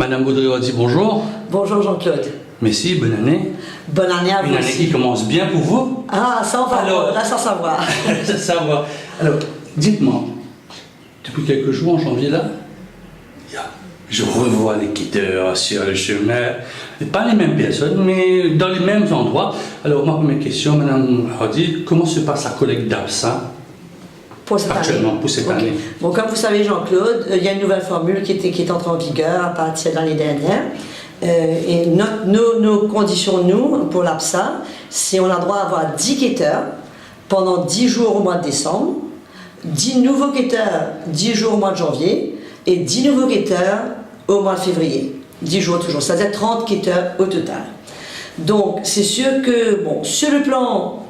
Madame Gaudry dit bonjour. Bonjour Jean-Claude. Merci, bonne année. Bonne année à vous. Une année aussi. qui commence bien pour vous. Ah, ça on va voir, sans savoir. Savoir. Alors, dites-moi, depuis quelques jours en janvier là, je revois les quitteurs sur le chemin, pas les mêmes personnes, mais dans les mêmes endroits. Alors, ma première question, Madame Hardy, comment se passe la collecte d'absinthe pour cette actuellement, année. pour cette année? Bon, comme vous savez, Jean-Claude, il y a une nouvelle formule qui est entrée en vigueur à partir de l'année dernière. Et nos conditions, nous, pour l'absinthe, c'est on a droit à avoir 10 quêteurs pendant 10 jours au mois de décembre, 10 nouveaux quêteurs 10 jours au mois de janvier et 10 nouveaux quêteurs au mois de février. 10 jours toujours, c'est-à-dire 30 quêteurs au total. Donc, c'est sûr que, bon, sur le plan,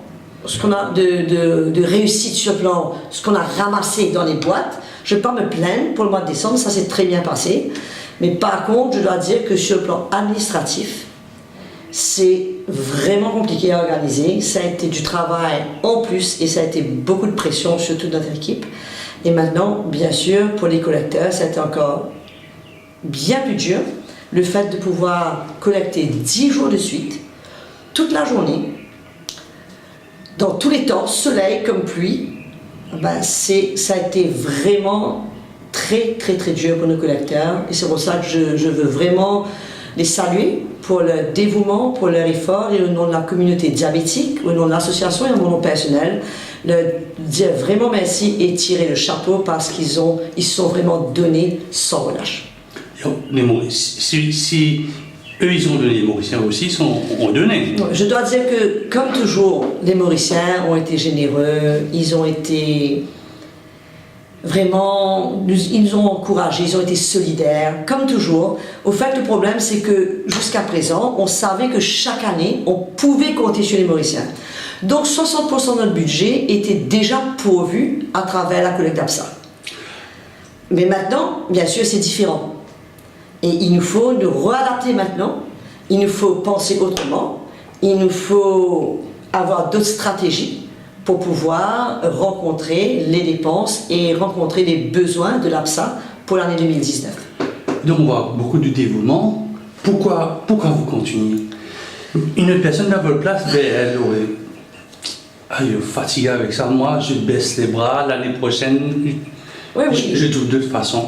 ce qu'on a de réussite sur le plan, ce qu'on a ramassé dans les boîtes, je ne vais pas me plaindre pour le mois de décembre, ça s'est très bien passé. Mais par contre, je dois dire que sur le plan administratif, c'est vraiment compliqué à organiser. Ça a été du travail en plus et ça a été beaucoup de pression sur toute notre équipe. Et maintenant, bien sûr, pour les collecteurs, ça a été encore bien plus dur. Le fait de pouvoir collecter 10 jours de suite, toute la journée, dans tous les temps, soleil comme pluie, ben ça a été vraiment très dur pour nos collecteurs. Et c'est pour ça que je veux vraiment les saluer pour leur dévouement, pour leur effort et au nom de la communauté diabétique, au nom de l'association et au nom personnel, leur dire vraiment merci et tirer le chapeau parce qu'ils se sont vraiment donnés sans relâche. Si eux ils ont donné, les Mauriciens aussi ont donné. Je dois dire que, comme toujours, les Mauriciens ont été généreux, ils ont été vraiment, ils nous ont encouragés, ils ont été solidaires, comme toujours. Au fait, le problème, c'est que jusqu'à présent, on savait que chaque année, on pouvait compter sur les Mauriciens. Donc 60% de notre budget était déjà pourvu à travers la collecte d'absinthe. Mais maintenant, bien sûr, c'est différent. Et il nous faut nous réadapter maintenant, il nous faut penser autrement, il nous faut avoir d'autres stratégies pour pouvoir rencontrer les dépenses et rencontrer les besoins de l'absinthe pour l'année 2019. Donc on voit beaucoup de dévouement. Pourquoi vous continuez? Une autre personne à votre place, elle aurait fatigué avec ça. Moi, je baisse les bras. L'année prochaine, oui. Je trouve de toute façon.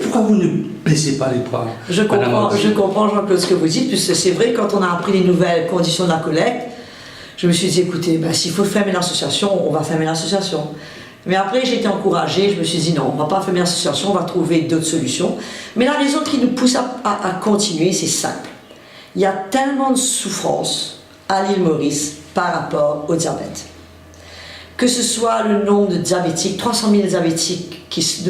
Pourquoi vous ne baissez pas les bras? Je comprends Jean-Claude ce que vous dites, puisque c'est vrai, quand on a appris les nouvelles conditions de la collecte, je me suis dit, écoutez, s'il faut fermer l'association, on va fermer l'association. Mais après, j'ai été encouragée, je me suis dit, non, on ne va pas fermer l'association, on va trouver d'autres solutions. Mais la raison qui nous pousse à continuer, c'est simple. Il y a tellement de souffrance à l'île Maurice par rapport au diabète. Que ce soit le nombre de diabétiques, 300 000 diabétiques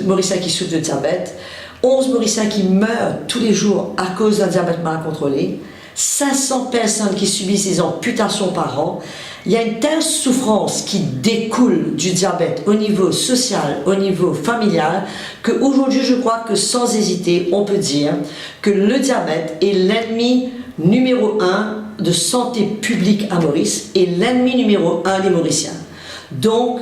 mauriciens qui souffrent de diabète, 11 Mauriciens qui meurent tous les jours à cause d'un diabète mal contrôlé, 500 personnes qui subissent des amputations par an. Il y a une telle souffrance qui découle du diabète au niveau social, au niveau familial, qu'aujourd'hui je crois que sans hésiter, on peut dire que le diabète est l'ennemi numéro 1 de santé publique à Maurice et l'ennemi numéro 1 des Mauriciens. Donc,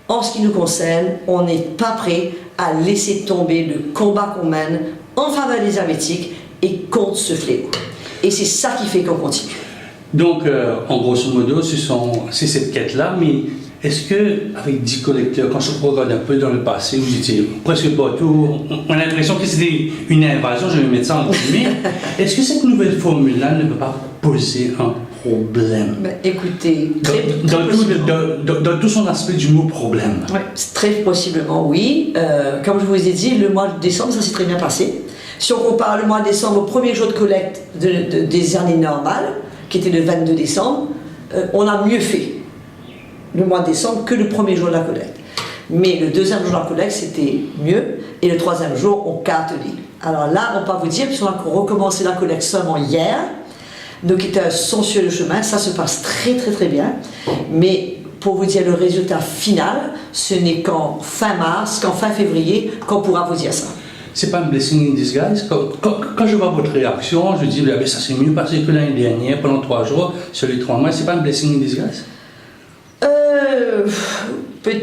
en ce qui nous concerne, on n'est pas prêt à laisser tomber le combat qu'on mène en faveur des diabétiques et contre ce fléau. Et c'est ça qui fait qu'on continue. Donc, en grosso modo, c'est cette quête-là, mais est-ce que, avec 10 collecteurs, quand je regarde un peu dans le passé, vous étiez presque partout, on a l'impression que c'était une invasion, je vais mettre ça en guillemets. Est-ce que cette nouvelle formule-là ne peut pas poser un problème? Écoutez, dans tout son aspect du mot problème. Ouais, très possiblement, oui. Comme je vous ai dit, le mois de décembre, ça s'est très bien passé. Si on compare le mois de décembre au premier jour de collecte des années normales, qui était le 22 décembre, on a mieux fait le mois de décembre que le premier jour de la collecte. Mais le deuxième jour de la collecte, c'était mieux, et le troisième jour, on cartonnait. Alors là, on ne peut pas vous dire, puisqu'on a recommencé la collecte seulement hier, nos quêteurs sont sur le chemin, ça se passe très bien, mais pour vous dire le résultat final, ce n'est qu'en fin mars, qu'en fin février, qu'on pourra vous dire ça. C'est pas un blessing in disguise? Quand je vois votre réaction, je dis, ça s'est mieux passé que l'année dernière, pendant 3 jours, sur les 3 mois, c'est pas un blessing in disguise?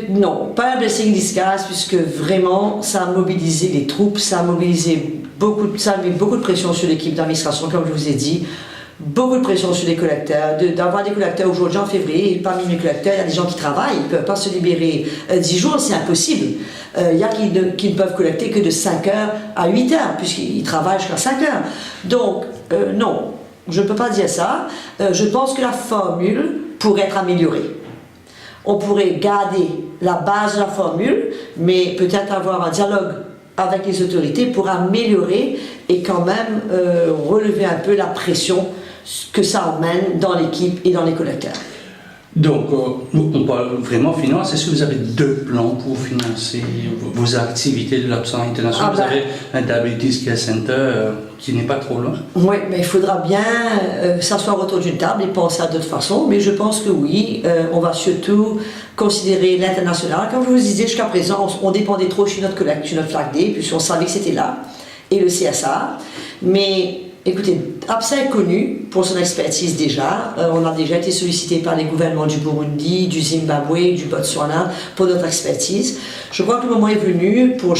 Non, pas un blessing in disguise, puisque vraiment, ça a mobilisé les troupes, ça a mobilisé ça met beaucoup de pression sur l'équipe d'administration, comme je vous ai dit. Beaucoup de pression sur les collecteurs, d'avoir des collecteurs aujourd'hui en février, et parmi les collecteurs, il y a des gens qui travaillent, ils ne peuvent pas se libérer 10 jours, c'est impossible. Il y a qui ne peuvent collecter que de 5 heures à 8 heures, puisqu'ils travaillent jusqu'à 5 heures. Donc, non, je ne peux pas dire ça. Je pense que la formule pourrait être améliorée. On pourrait garder la base de la formule, mais peut-être avoir un dialogue avec les autorités pour améliorer et quand même relever un peu la pression que ça emmène dans l'équipe et dans les collecteurs. Donc, on parle vraiment finance. Est-ce que vous avez 2 plans pour financer vos activités de l'Absa International? Vous avez un Diabetes Care Center qui n'est pas trop loin? Oui, mais il faudra bien s'asseoir autour d'une table et penser à d'autres façons. Mais je pense que oui, on va surtout considérer l'international. Comme je vous disais, jusqu'à présent, on dépendait trop sur notre collecte, sur notre flag day, puisqu'on savait que c'était là, et le CSA. Mais écoutez, ABSA est connu pour son expertise déjà. On a déjà été sollicité par les gouvernements du Burundi, du Zimbabwe, du Botswana pour notre expertise. Je crois que le moment est venu pour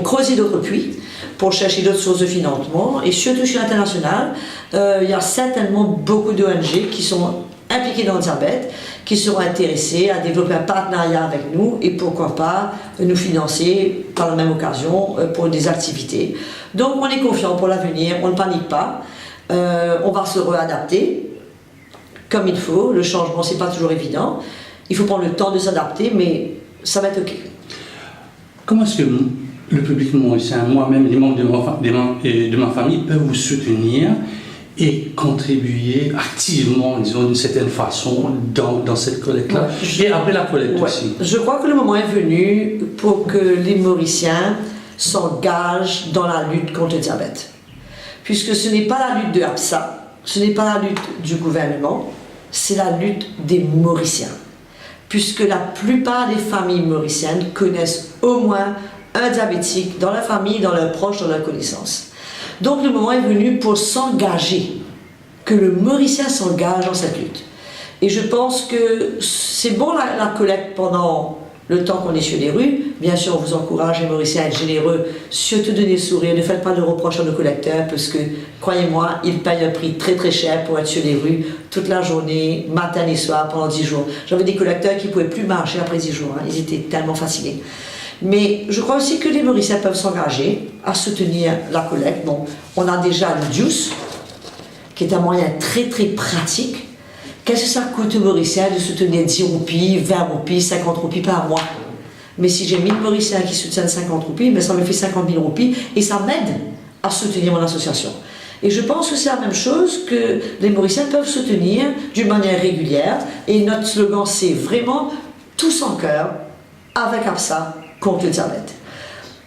creuser d'autres puits, pour chercher d'autres sources de financement. Et surtout sur l'international, il y a certainement beaucoup d'ONG qui sont impliquées dans le diabète, qui seront intéressés à développer un partenariat avec nous et pourquoi pas nous financer par la même occasion pour des activités. Donc on est confiant pour l'avenir, on ne panique pas, on va se réadapter comme il faut. Le changement, c'est pas toujours évident, il faut prendre le temps de s'adapter, mais ça va être ok. Comment est-ce que le public mauricien, moi-même, les membres de ma famille peuvent vous soutenir et contribuer activement, disons d'une certaine façon, dans cette collecte-là, et après la collecte aussi? Je crois que le moment est venu pour que les Mauriciens s'engagent dans la lutte contre le diabète. Puisque ce n'est pas la lutte de ABSA, ce n'est pas la lutte du gouvernement, c'est la lutte des Mauriciens. Puisque la plupart des familles mauriciennes connaissent au moins un diabétique dans la famille, dans leurs proches, dans leurs connaissances. Donc le moment est venu pour s'engager, que le Mauricien s'engage dans cette lutte. Et je pense que c'est bon la collecte pendant le temps qu'on est sur les rues. Bien sûr, on vous encourage, les Mauriciens, à être généreux, surtout donner le sourire, ne faites pas de reproches à nos collecteurs, parce que, croyez-moi, ils payent un prix très très cher pour être sur les rues toute la journée, matin et soir, pendant 10 jours. J'avais des collecteurs qui ne pouvaient plus marcher après 10 jours, ils étaient tellement fatigués. Mais je crois aussi que les Mauriciens peuvent s'engager à soutenir la collecte. Bon, on a déjà le Juice, qui est un moyen très très pratique. Qu'est-ce que ça coûte aux Mauriciens de soutenir 10 roupies, 20 roupies, 50 roupies par mois? Mais si j'ai 1000 Mauriciens qui soutiennent 50 roupies, mais ça me fait 50 000 roupies et ça m'aide à soutenir mon association. Et je pense que c'est la même chose que les Mauriciens peuvent soutenir d'une manière régulière. Et notre slogan, c'est vraiment tous en cœur avec ABSA contre le diabète.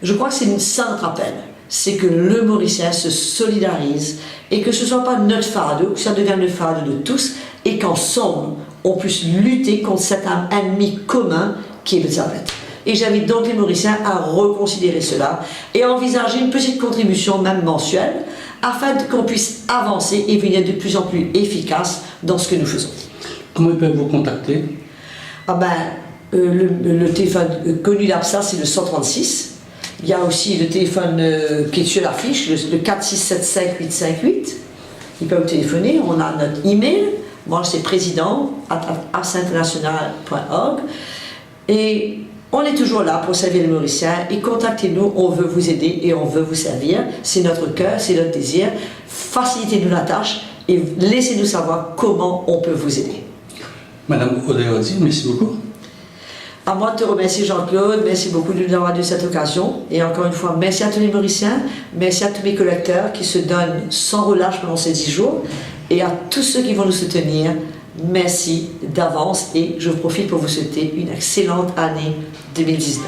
Je crois que c'est ça notre appel, c'est que le Mauricien se solidarise et que ce ne soit pas notre fardeau, que ça devienne le fardeau de tous et qu'ensemble, on puisse lutter contre cet ennemi commun qui est le diabète. Et j'invite donc les Mauriciens à reconsidérer cela et à envisager une petite contribution, même mensuelle, afin qu'on puisse avancer et devenir de plus en plus efficace dans ce que nous faisons. Comment ils peuvent vous contacter? Le téléphone connu d'ABSA, c'est le 136. Il y a aussi le téléphone qui est sur l'affiche, le 4675 858. Ils peuvent téléphoner. On a notre email. Moi, c'est président@absainternational.org. Et on est toujours là pour servir les Mauriciens. Et contactez-nous, on veut vous aider et on veut vous servir. C'est notre cœur, c'est notre désir. Facilitez-nous la tâche et laissez-nous savoir comment on peut vous aider. Madame Odeodi, merci beaucoup. À moi de te remercier, Jean-Claude, merci beaucoup de nous avoir donné cette occasion. Et encore une fois, merci à tous les Mauriciens, merci à tous mes collecteurs qui se donnent sans relâche pendant ces 10 jours. Et à tous ceux qui vont nous soutenir, merci d'avance. Et je profite pour vous souhaiter une excellente année 2019.